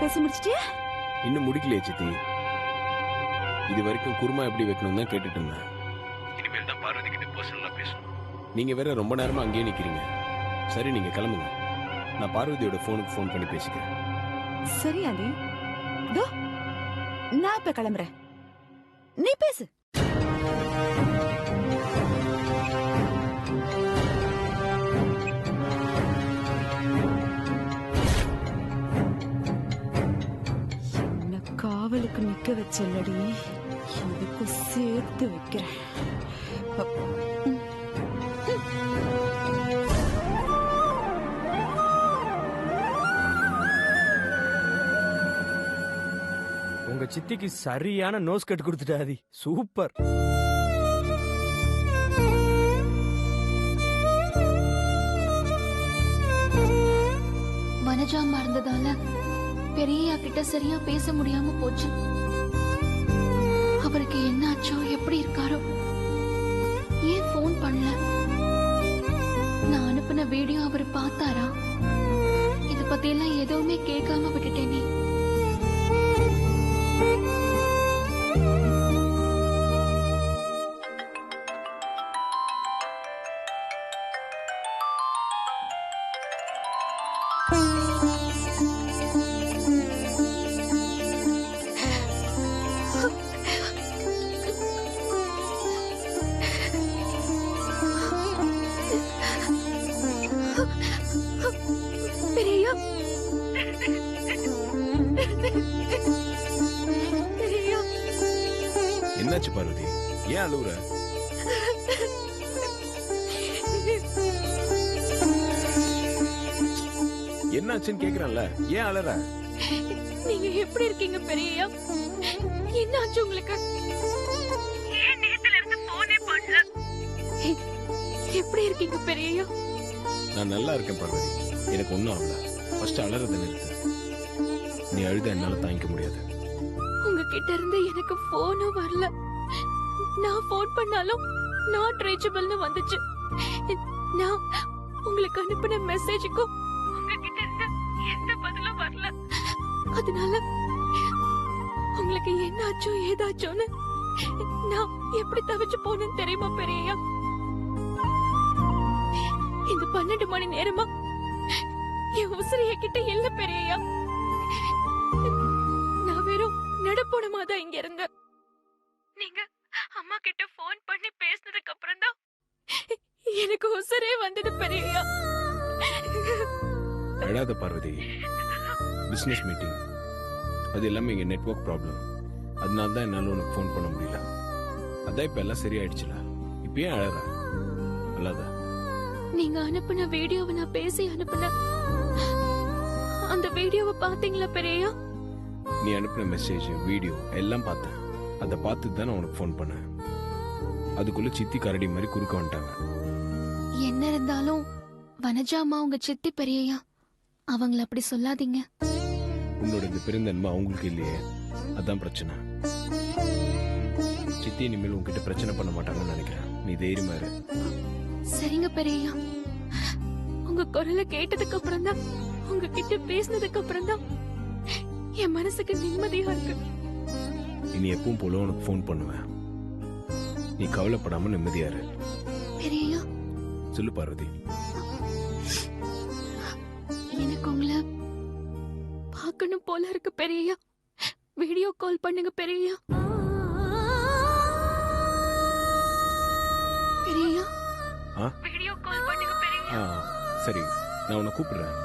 பேசி முடிச்சிட்டியா? இன்னும் முடிக்கலையே சித்தி. இது வரைக்கும் குருமா எப்படி வைக்கணும் தான் கேட்டுட்டு இருந்தேன். இனிமேல் தான் பார்வதி கிட்ட பர்சனலா பேசணும். நீங்க வேற ரொம்ப நேரமா அங்கேயே நிக்கிறீங்க. சரி நீங்க கிளம்புங்க. நான் பார்வதியோட போனுக்கு ஃபோன் பண்ணி பேசிக்கிறேன். சரி ஆதி, தோ நான் இப்ப கிளம்புறேன், நீ பேசு. என்ன காவலுக்கு நிக்க வச்சல்லடி, இதுக்கு சேர்த்து வைக்கிறேன். உங்க சித்திக்கு சரியான நோஸ் கட் கொடுத்துட்டாதி. சூப்பர். வனஜா மறந்ததால பெரியயா கிட்ட சரியா பேச முடியாம போச்சு. அவருக்கு என்னாச்சோ, எப்படி இருக்காரோ, ஏன் போன் பண்ணல? நான் அனுப்பின வீடியோ அவர் பார்த்தாரா? இத பத்தி எல்லாம் எதுவுமே கேட்காம விட்டுட்டேனே. பெரியயா, பெரியயா, என்னாச்சு பார்வதி? ஏன் அழுவுற? என்னாச்சுன்னு கேக்குறேன்ல, ஏன் அழற? நீங்க எப்படி இருக்கீங்க பெரியயா? என்னாச்சு உங்களுக்கு? ஏன் நேத்துல இருந்து போனே பண்ணல? எப்படி இருக்கீங்க பெரியயா? நான் நல்லா இருக்கேன் பார்வதி, எனக்கு ஒன்னும் ஆகல. ஃபர்ஸ்ட் அழறத நிறுத்து. நீ அழுத என்னால தாங்கிக்க முடியாது. உங்ககிட்ட இருந்து எனக்கு போனும் வரல. நான் போன் பண்ணாலும் நாட் ரீச்சபிள்னு வந்துச்சு. நான் உங்களுக்கு அனுப்பின மெசேஜுக்கும் உங்ககிட்ட இருந்து எந்த பதிலும் வரல. அதனால உங்களுக்கு என்னாச்சோ ஏதாச்சோன்னு நான் எப்படி தவிச்சு போனேன்னு தெரியுமா பெரியயா? இந்த 12 மணி நேரமா என் உசிரிய கிட்ட இல்ல பெரியயா. நான் வெறும் நடப்போனமா தான் இங்க இருந்தேன். நீங்க அம்மா கிட்ட போன் பண்ணி பேசினதுக்கு அப்புறம் தான் எனக்கு உசுரே வந்தது பெரியயா. அழாத பார்வதி, பிசினஸ் மீட்டிங், அது எல்லாமே இங்க நெட்வொர்க் ப்ராப்ளம். அதனால தான் என்னால உனக்கு ஃபோன் பண்ண முடியல. அதான் இப்ப எல்லாம் சரியாயிடுச்சுல. இப்ப ஏன் அழற? அழாத. நீங்க அனுப்பின வீடியோவை நான் பேசி அனுப்பின. அந்த வீடியோவை பாத்தீங்களா பெரியயா? நீ அனுப்பின மெசேஜ், வீடியோ எல்லாம் பார்த்தேன். அதை பார்த்துட்டு தான் நான் உனக்கு ஃபோன் பண்ணேன். அதுக்குள்ள சித்தி கரடி மாதிரி குறுக்க வந்துட்டாங்க. என்ன இருந்தாலும் வனஜா அம்மா உங்க சித்தி பெரியயா, அவங்கள அப்படி சொல்லாதீங்க. உன்னோட இந்த பெருந்தன்மை அவங்களுக்கு இல்லையே, அதான் பிரச்சனை. சித்தி இனிமேல் உன்கிட்ட பிரச்சனை பண்ண மாட்டாங்கன்னு நினைக்கிறேன். நீ தைரியமா இரு. சரிங்க பெரியயா. உங்க குரலை கேட்டதுக்கு அப்புறம் தான், உங்ககிட்ட பேசினதுக்கு அப்புறம் தான் என் மனசுக்கு நிம்மதியா இருக்கு. இனி எப்பவும் போல உனக்கு ஃபோன் பண்ணுவேன். நீ கவலைப்படாம நிம்மதியா இரு. பெரியயா. சொல்லு பார்வதி. எனக்கு உங்களை பார்க்கணும் போல இருக்கு பெரியயா. வீடியோ கால் பண்ணுங்க பெரியயா. பெரியயா, வீடியோ கால் பண்ணுங்க பெரியயா. சரி, நான் உன்னை கூப்பிடுறேன்.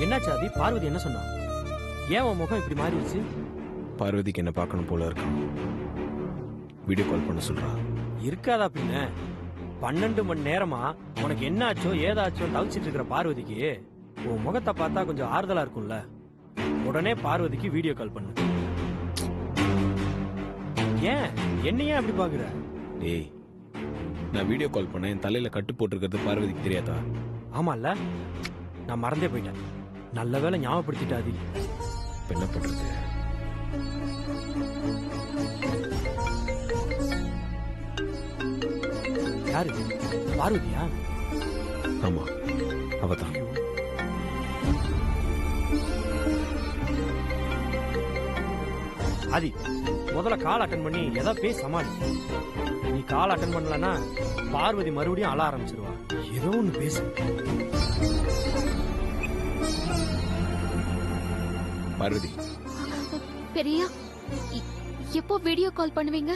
என்னாச்சு ஆதி? பார்வதி என்ன சொன்னா? ஏன் உன் முகம் இப்படி மாறிடுச்சு? பார்வதிக்கு என்ன பார்க்கணும் போல இருக்கான். வீடியோ கால் பண்ண சொல்றா. இருக்காதா பின்ன? 12 மணி நேரமா உனக்கு என்னாச்சோ ஏதாச்சோ தவிச்சிட்டு இருக்கிற பார்வதிக்கு உன் முகத்தை பார்த்தா கொஞ்சம் ஆறுதலா இருக்கும்ல. உடனே பார்வதிக்கு வீடியோ கால் பண்ணு. ஏன் என்னையே அப்படி பாக்குற? ஏய், நான் வீடியோ கால் பண்ண என் தலையில கட்டு போட்டிருக்கிறது பார்வதிக்கு தெரியாதா? ஆமால, நான் மறந்தே போயிட்டேன். நல்ல வேளை ஞாபகப்படுத்திட்டாதி. இப்ப என்ன பண்றது? யாரு? பார்வதியா? ஆமா அவதான். ஆதி, முதல்ல கால் அட்டன் பண்ணி ஏதோ பேசி சமாளி. நீ கால் அட்டன் பண்ணலன்னா பார்வதி மறுபடியும் அழ ஆரம்பிச்சிருவா. ஏதோ ஒண்ணு பேசு. பார்வதி, பெரியா எப்போ வீடியோ கால் பண்ணுவீங்க?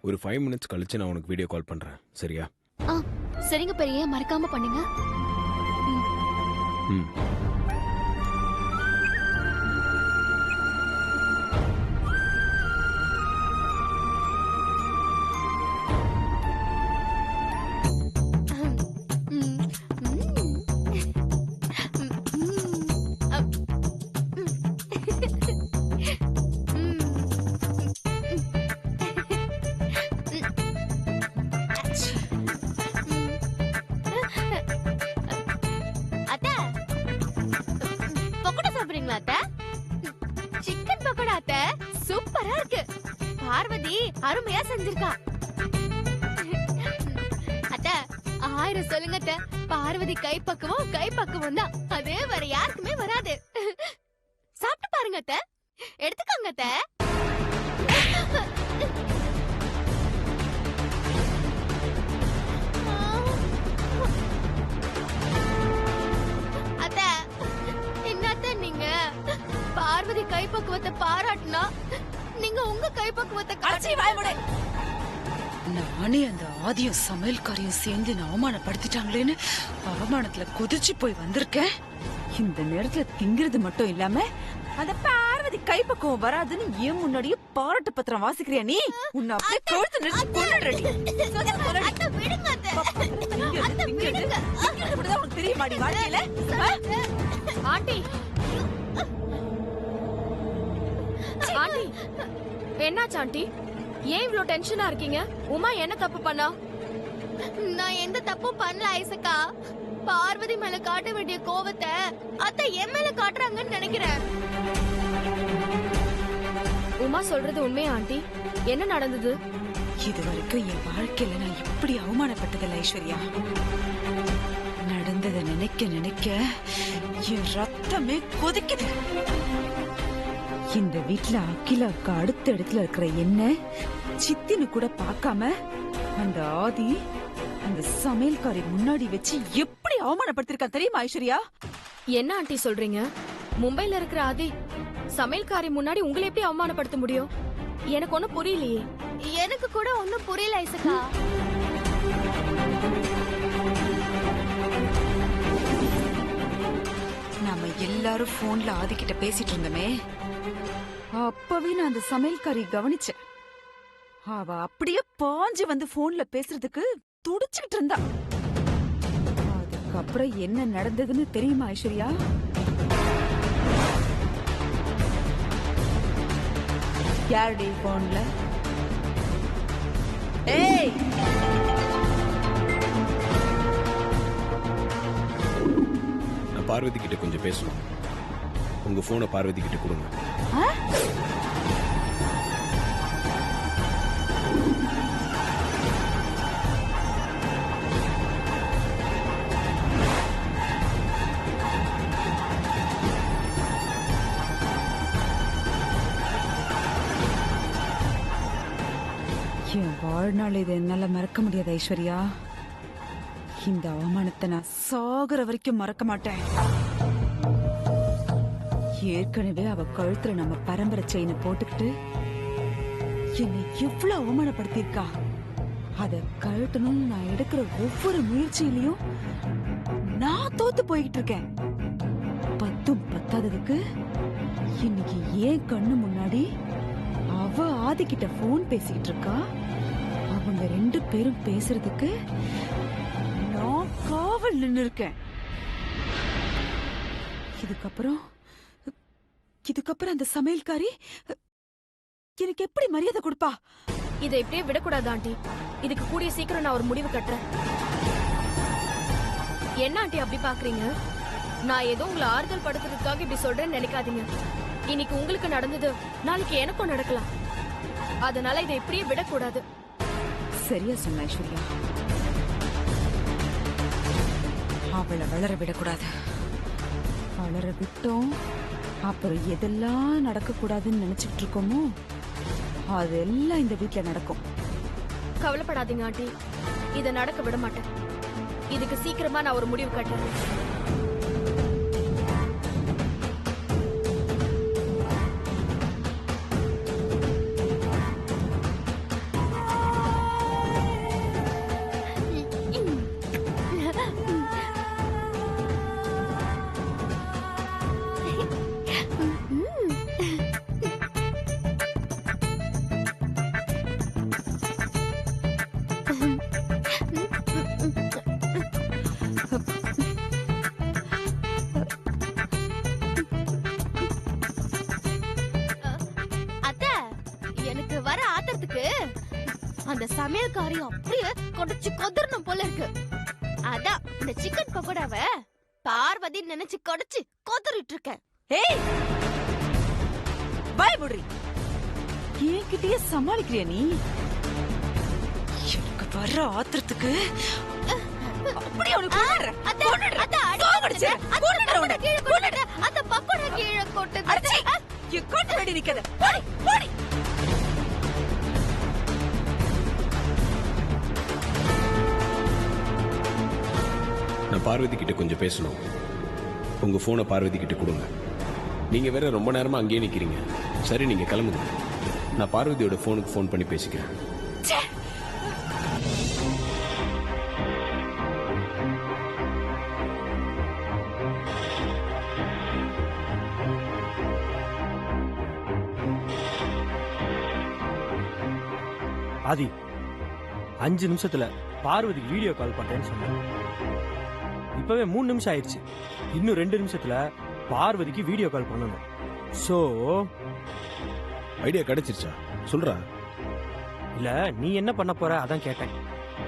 ஒரு 5 மினிட்ஸ் கழிச்சு நான் உனக்கு வீடியோ கால் பண்றேன், சரியா? ஆ சரிங்க பெரியா, மறக்காம பண்ணுங்க. ம். சிக்கன் பக்கோடா அத்தை, சூப்பரா இருக்கு. பார்வதி அருமையா செஞ்சிருக்கா. அத்தை 1000 சொல்லுங்க அத்தை, பார்வதி கைப்பக்குவம் தான். அது வேற யாருக்குமே வராது. சாப்பிட்டு பாருங்க அத்தை, எடுத்துக்கோங்க அத்தை. அத்தை என்னத்த நீங்க பார்வதி கைப்பக்குவத்தை பாராட்டினா நீங்க உங்க கைப்பக்குவத்தை காட்சி வாய்முடை. நானே அந்த ஆதியும் சமையல்காரியும் சேர்ந்து என்ன அவமானப்படுத்திட்டாங்களேன்னு அவமானத்துல கொதிச்சு போய் வந்திருக்கேன். இந்த நேரத்துல திங்கிறது மட்டும் இல்லாம அந்த பார்வதி கைப்பக்குவம் வராதுன்னு ஏன் முன்னாடியே பாராட்டு பத்திரம் வாசிக்கிறியா நீ? உன்னை அப்படியே கழுத்து நெரிச்சு கொன்னுடுறேன்டி. அத்தை விடுங்க அத்தை. அத்தை விடுங்க. இப்படிதான் உனக்கு தெரியுமாடி வாழ்க்கையில? ஆண்டி ஆண்டி என்னாச்சு ஆண்டி? ஏன் இவ்ளோ டென்ஷனா இருக்கீங்க? உமா என்ன தப்பு பண்ணா? நான் எந்த தப்பும் பண்ணல ஐசக்கா. பார்வதி மேல காட்ட வேண்டிய கோவத்தை அத்தை என் மேல காட்டுறாங்கன்னு நினைக்கிறேன். உமா சொல்றது உண்மையா ஆண்டி? என்ன நடந்தது? இது வரைக்கும் என் வாழ்க்கையில நான் இப்படி அவமானப்பட்டதில்ல ஐஸ்வர்யா. நடந்ததை நினைக்க நினைக்க என் ரத்தமே கொதிக்குது. இந்த வீட்ல அகிலாவுக்கு அடுத்த இடத்துல இருக்கிற என்ன சித்தின்னு கூட பார்க்காம அந்த ஆதி அந்த சமையல்காரி முன்னாடி வச்சு எப்படி அவமானப்படுத்திருக்கா தெரியுமா ஐஸ்வர்யா? என்ன ஆண்டி சொல்றீங்க? மும்பைல இருக்கிற ஆதி சமையல்காரி முன்னாடி உங்களை எப்படி அவமானப்படுத்த முடியும்? எனக்கு ஒண்ணும் புரியலையே. எனக்கு கூட ஒண்ணும் புரியல ஐசக்கா. நாம எல்லாரும் போன்ல ஆதி கிட்ட பேசிட்டு இருந்தோமே, அப்பவே நான் அந்த சமையல்காரி கவனிச்சேன். அவ அப்படியே பாஞ்சு வந்து போன்ல பேசுறதுக்கு துடிச்சுக்கிட்டு இருந்தா. அதுக்கப்புறம் என்ன நடந்ததுன்னு தெரியுமா ஐஸ்வர்யா? யாருடைய போன்ல? ஏய், நான் பார்வதி கிட்ட கொஞ்சம் பேசணும். உங்க போனை பார்வதி கிட்ட கொடுங்க. என் வாழ்நாள் இதை என்னால மறக்க முடியாது ஐஸ்வர்யா. இந்த அவமானத்தை நான் சாகுற வரைக்கும் மறக்க மாட்டேன். ஏற்கனவே அவ கழுத்துல நம்ம பரம்பரை செயினை போட்டுக்கிட்டு என்னை எவ்வளவு அவமானப்படுத்திருக்கா. அத கழட்டணும்னு நான் எடுக்கிற ஒவ்வொரு முயற்சியிலையும் நான் தோத்து போய்கிட்டு இருக்கேன். பத்தும் பத்தாததுக்கு இன்னைக்கு ஏன் கண்ணு முன்னாடி அவ ஆதிக்கிட்ட போன் பேசிக்கிட்டு இருக்கா. அவங்க 2 பேரும் பேசுறதுக்கு நான் காவல் நின்னு இருக்கேன். இதுக்கப்புறம் அந்த சமையல்காரி எனக்கு எப்படி மரியாதை கொடுப்பா? இதை இப்படியே விடக்கூடாது ஆண்டி. இதுக்கு கூடிய சீக்கிரம் நான் ஒரு முடிவு கட்டுறேன். என்ன ஆண்டி அப்படி பாக்குறீங்க? நான் ஏதோ உங்களை ஆறுதல் படுத்துறதுக்காக இப்படி சொல்றேன்னு நினைக்காதீங்க. இன்னைக்கு உங்களுக்கு நடந்தது நாளைக்கு எனக்கும் நடக்கலாம். அதனால இதை இப்படியே விடக்கூடாது. சரியா சொன்ன ஐஸ்வர்யா. அவளை வளர விடக்கூடாது. வளர விட்டோம் அப்புறம் எதெல்லாம் நடக்க கூடாதுன்னு நினைச்சிட்டு இருக்கோமோ அதெல்லாம் இந்த வீட்ல நடக்கும். கவலைப்படாதீங்க ஆண்டி, இத நடக்க விட மாட்டேன். இதுக்கு சீக்கிரமா நான் ஒரு முடிவு கட்டுறேன். வர ஆத்திரத்துக்கு அந்த சமையல்காரி அப்படியே கொடைச்சு கொதறணும் போல இருக்கு. அதான் இந்த சிக்கன் பக்கோடாவை பார்வதி நினைச்சு கொடைச்சு கொதறிட்டு இருக்கேன். ஏய் பை முடி, என்கிட்டயே சமாளிக்கிறியா நீ? எனக்கு வர ஆத்திரத்துக்கு அப்படியே உனக்கு கொன்னுடுறேன். அந்த பக்கோடா கீழே கொட்டு கொண்டு வேண்டி நிக்காத. போடி போடி. நான் பார்வதி கிட்ட கொஞ்சம் பேசணும். உங்க போனை பார்வதி கிட்ட கொடுங்க. நீங்க வேற ரொம்ப நேரமா அங்கேயே நிக்கிறீங்க. சரி, நீங்க கிளம்புங்க. நான் பார்வதியோட போனுக்கு போன் பண்ணி பேசிக்கிறேன். ஆதி, 5 நிமிஷத்துல பார்வதிக்கு வீடியோ கால் பண்றேன்னு சொன்னேன். இப்பவே 3 நிமிஷம் ஆயிடுச்சு. இன்னும் 2 நிமிஷத்துல பார்வதிக்கு வீடியோ கால் பண்ணணும். சோ ஐடியா கிடைச்சிருச்சா? சொல்றா. இல்ல, நீ என்ன பண்ண போற அதான் கேட்டேன்.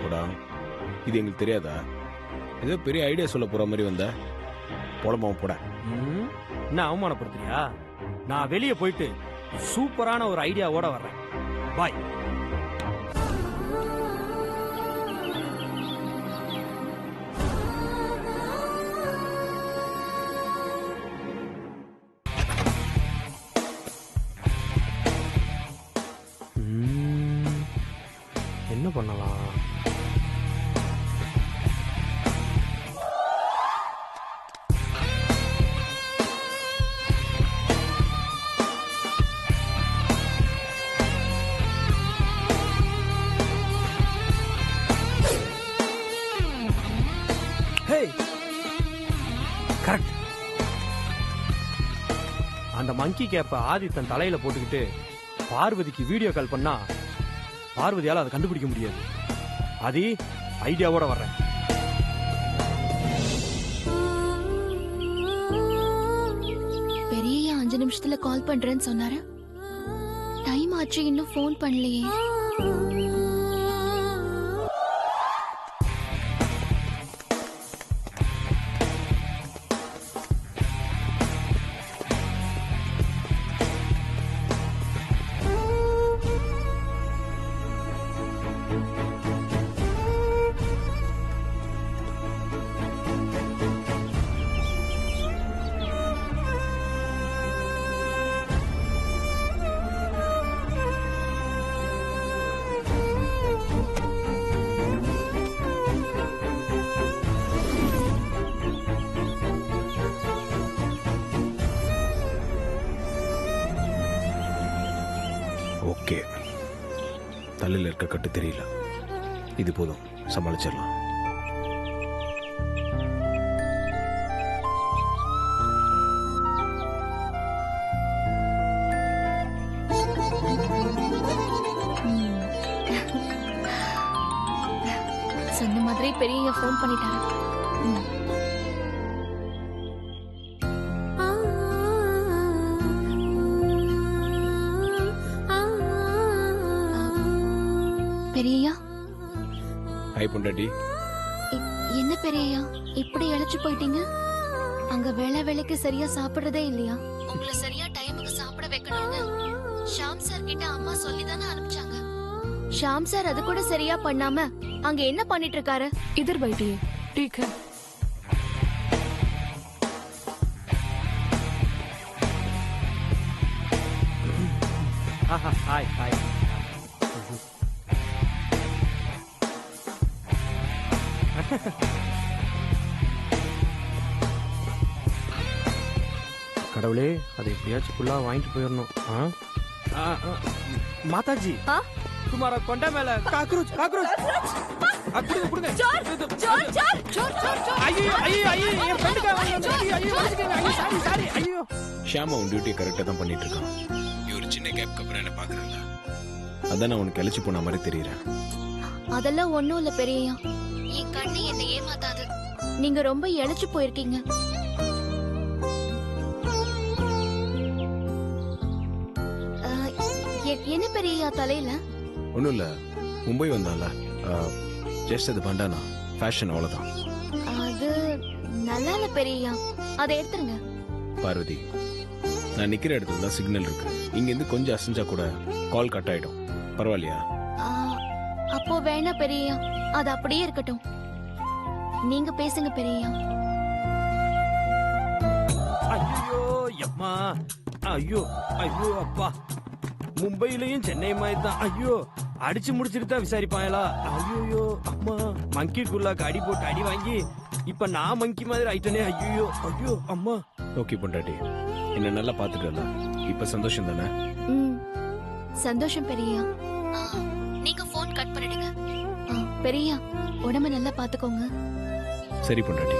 போடா, இது எங்களுக்கு தெரியாதா? ஏதோ பெரிய ஐடியா சொல்ல போற மாதிரி வந்த. போடமா போட. என்ன அவமானப்படுத்துறியா? நான் வெளியே போயிட்டு சூப்பரான ஒரு ஐடியாவோட வர்றேன். பாய். என்ன பண்ணலாம்? கரெக்ட். அந்த மங்கி கேப்ப ஆதித்தன் தலையில போட்டுக்கிட்டு பார்வதிக்கு வீடியோ கால் பண்ணா பார்வதியால அதை கண்டுபிடிக்க முடியாது. ஆதி, ஐடியாவோட வர்றேன். பெரிய 5 நிமிஷத்துல கால் பண்றேன்னு சொன்னாரு. டைம் ஆச்சு, இன்னும் போன் பண்ணலையே. ஓகே, தலையில் இருக்க கட்டு தெரியல. இது போதும், சமாளிச்சிடலாம். சொன்ன மாதிரி பெரிய போன் பண்ணிட்டாரு. பெரியயா? ஹாய் பொண்டாட்டி. என்ன பெரியயா இப்படி இழைச்சு போயிட்டீங்க? அங்க வேளைக்கு சரியா சாப்பிடுறதே இல்லையா? உங்களை சரியா டைமுக்கு சாப்பிட வைக்கணும்னு ஷாம் சார் கிட்ட அம்மா சொல்லிதானே அனுப்பிச்சாங்க. ஷாம் சார் அது கூட சரியா பண்ணாம அங்க என்ன பண்ணிட்டு இருக்காரு? इधर बैठिए, ठीक है. Hi hi. கடவுளே, அதை எப்படியாச்சும் ஃபுல்லா வாங்கிட்டு போயிடணும். மாதாஜி, ஆ? குமாரா கொண்ட மேல காக்ரோச் காக்ரோச். கொடுங்க. ஐயோ ஐயோ ஐயோ, என் ஃப்ரெண்டுக்கு வந்து ஐயோ வலிக்குங்க. ஐயோ சாரி சாரி. ஐயோ ஷியாமா உன் டியூட்டியை கரெக்டாக தான் பண்ணிட்டு இருக்கான். நீ ஒரு சின்ன கேப்க்கு அப்புறம் என்ன பார்க்குறல, அதான் நான் உனக்கு இழைச்சி போன மாதிரி தெரியுறேன். அதெல்லாம் ஒண்ணும் இல்ல பெரியய்யா. என் கண்ணு என்னை ஏமாத்தாது. நீங்க ரொம்ப இழைச்சு போயிருக்கீங்க. என்ன பெரியய்யா தலையில? ஒன்றும் இல்லை, மும்பை வந்தான்ல, ஜஸ்ட் அது பண்டானா ஃபேஷன், அவ்வளோதான். அது நல்லா இல்ல பெரியய்யா, அதை எடுத்துருங்க. பார்வதி, நான் நிக்கிற இடத்துல தான் சிக்னல் இருக்கு. இங்கேருந்து கொஞ்சம் அசைஞ்சா கூட கால் கட் ஆயிடும். பரவாயில்லையா? அப்போ வேணா பெரியய்யா, அது அப்படியே இருக்கட்டும். நீங்க பேசுங்க பெரியய்யா. ஐயோ அம்மா, ஐயோ ஐயோ அப்பா. மும்பையிலயும் சென்னை மாதிரி தான். ஐயோ, அடிச்சு முடிச்சிட்டு தான் விசாரிப்பாங்களா? ஐயோ அம்மா, மங்கி குல்லாக்கு அடி போட்டு அடி வாங்கி இப்ப நான் மங்கி மாதிரி ஆயிட்டனே. ஐயோ ஐயோ அம்மா. ஓகே பொண்டாட்டி, என்ன நல்லா பாத்துக்கல, இப்ப சந்தோஷம் தானே? சந்தோஷம் பெரியய்யா. நீங்க போன் கட் பண்ணிடுங்க. பெரியய்யா, உடம்ப நல்லா பாத்துக்கோங்க. சரி பொண்டாட்டி.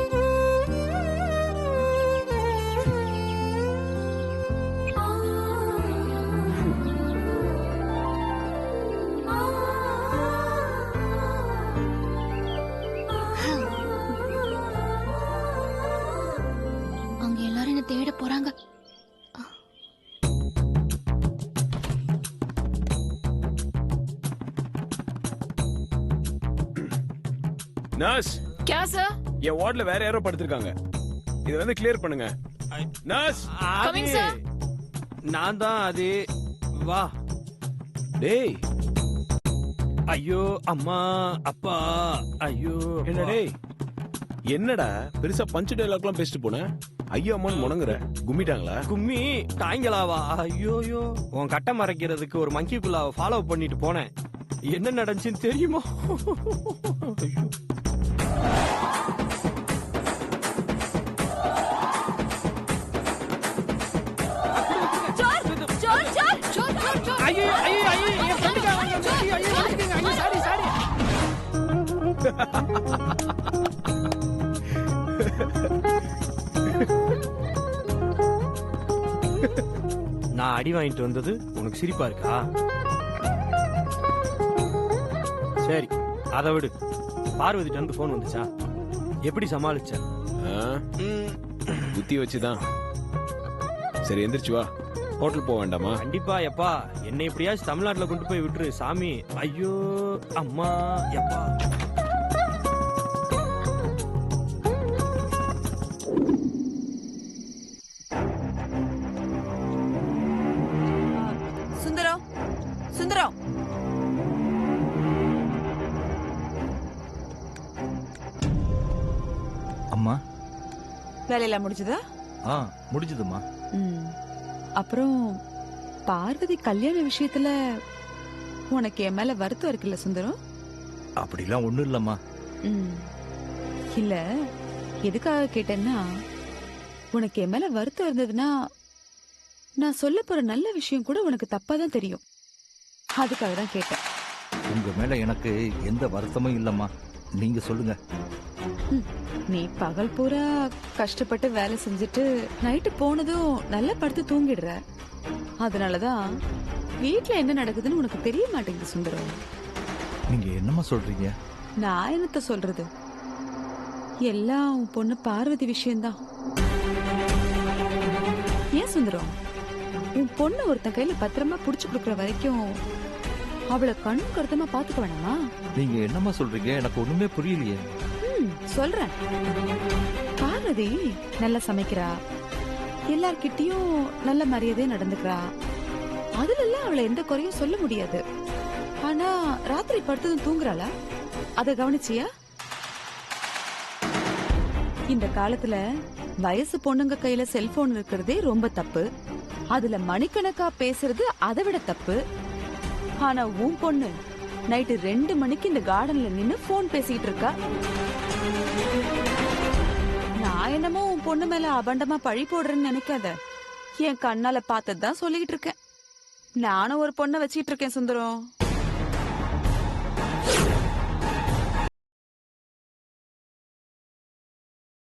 அங்க எல்லாரும் என்ன தேட போறாங்க. நர்ஸ், क्या सर? என் வார்டுல வேற யாரோ படுத்திருக்காங்க, இதை வந்து கிளியர் பண்ணுங்க. Nurse, Coming, sir. நான் தான் அது. வா. டேய். ஐயோ அம்மா அப்பா. ஐயோ என்ன டேய், என்னடா பெருசா பஞ்சு டைலாக்லாம் பேசிட்டு போன? ஐயோ அம்மான்னு முணங்குற, கும்மிட்டாங்களா? கும்மி தாங்கலாவா? ஐயோயோ, உன் கட்டை மறைக்கிறதுக்கு ஒரு மங்கி குல்லாவை ஃபாலோ பண்ணிட்டு போனேன். என்ன நடந்துச்சுன்னு தெரியுமா? ஐயோ. ஐயோ ஐயோ ஐயோ, என் ஃப்ரெண்டுக்கு வந்து ஐயோ ஐயோ வலிக்குங்க. ஐயோ சாரி சாரி. நான் அடி வாங்கிட்டு வந்தது உனக்கு சிரிப்பா இருக்கா? சரி, அதை விடு. பார்வதிட்டு வந்து போன் வந்துச்சா? எப்படி சமாளிச்ச? புத்தி வச்சுதான். சரி எந்திரிச்சு வா, ஹோட்டல் போக வேண்டாமா? கண்டிப்பா எப்பா, என்னை எப்படியாச்சும் தமிழ்நாட்டுல கொண்டு போய் விட்டுரு சாமி. ஐயோ அம்மா எப்பா. சுந்தரம், சுந்தரம். அம்மா. வேலையெல்லாம் முடிஞ்சதா? முடிஞ்சதுமா. அப்புறம் பார்வதி கல்யாண விஷயத்துல உனக்கு என் மேல வருத்தம் இருக்குல்ல சுந்தரம்? அப்படிலாம் ஒண்ணும் இல்லம்மா. இல்ல, எதுக்காக கேட்டேன்னா, உனக்கு என் மேல வருத்தம் இருந்ததுன்னா நான் சொல்ல போற நல்ல விஷயம் கூட உனக்கு தப்பா தான் தெரியும். அதுக்காக தான் கேட்டேன். உங்க மேல எனக்கு எந்த வருத்தமும் இல்லம்மா, நீங்க சொல்லுங்க. நீ பகல் பூரா கஷ்டப்பட்டு வேலை செஞ்சுட்டு நைட்டு போனதும் நல்லா படுத்து தூங்கிடுற. அதனாலதான் வீட்டுல என்ன நடக்குதுன்னு உனக்கு தெரிய மாட்டேங்குது சுந்தரம். நீங்க என்னம்மா சொல்றீங்க? நான் என்னத்த சொல்றது, எல்லாம் உன் பொண்ணு பார்வதி விஷயம்தான். ஏன் சுந்தரம், உன் பொண்ணு ஒருத்தன் கையில பத்திரமா புடிச்சு கொடுக்கற வரைக்கும் அவளை கண்ணு கருத்தமா பாத்துக்க வேணாமா? நீங்க என்னம்மா சொல்றீங்க? எனக்கு ஒண்ணுமே புரியலையே. சொல்றேன். பார்வதி நல்லா சமைக்கிறா, எல்லார்கிட்டயும் நல்ல மரியாதையா நடந்துக்கிறா. அதுல எல்லாம் அவளை எந்த குறையும் சொல்ல முடியாது. ஆனா ராத்திரி படுத்ததும் தூங்குறாளா? அத கவனிச்சியா? இந்த காலத்துல வயசு பொண்ணுங்க கையில செல்போன் இருக்கிறதே ரொம்ப தப்பு. அதுல மணிக்கணக்கா பேசுறது அதை விட தப்பு. ஆனா உன் பொண்ணு நைட்டு 2 மணிக்கு இந்த கார்டன்ல நின்னு போன் பேசிட்டு இருக்கா. நான் என்னமோ உன் பொண்ணு மேல அபண்டமா பழி போடுறேன்னு நினைக்காத. என் கண்ணால பார்த்ததுதான் சொல்லிட்டு இருக்கேன். நானும் ஒரு பொண்ணை வச்சிட்டு இருக்கேன் சுந்தரம்.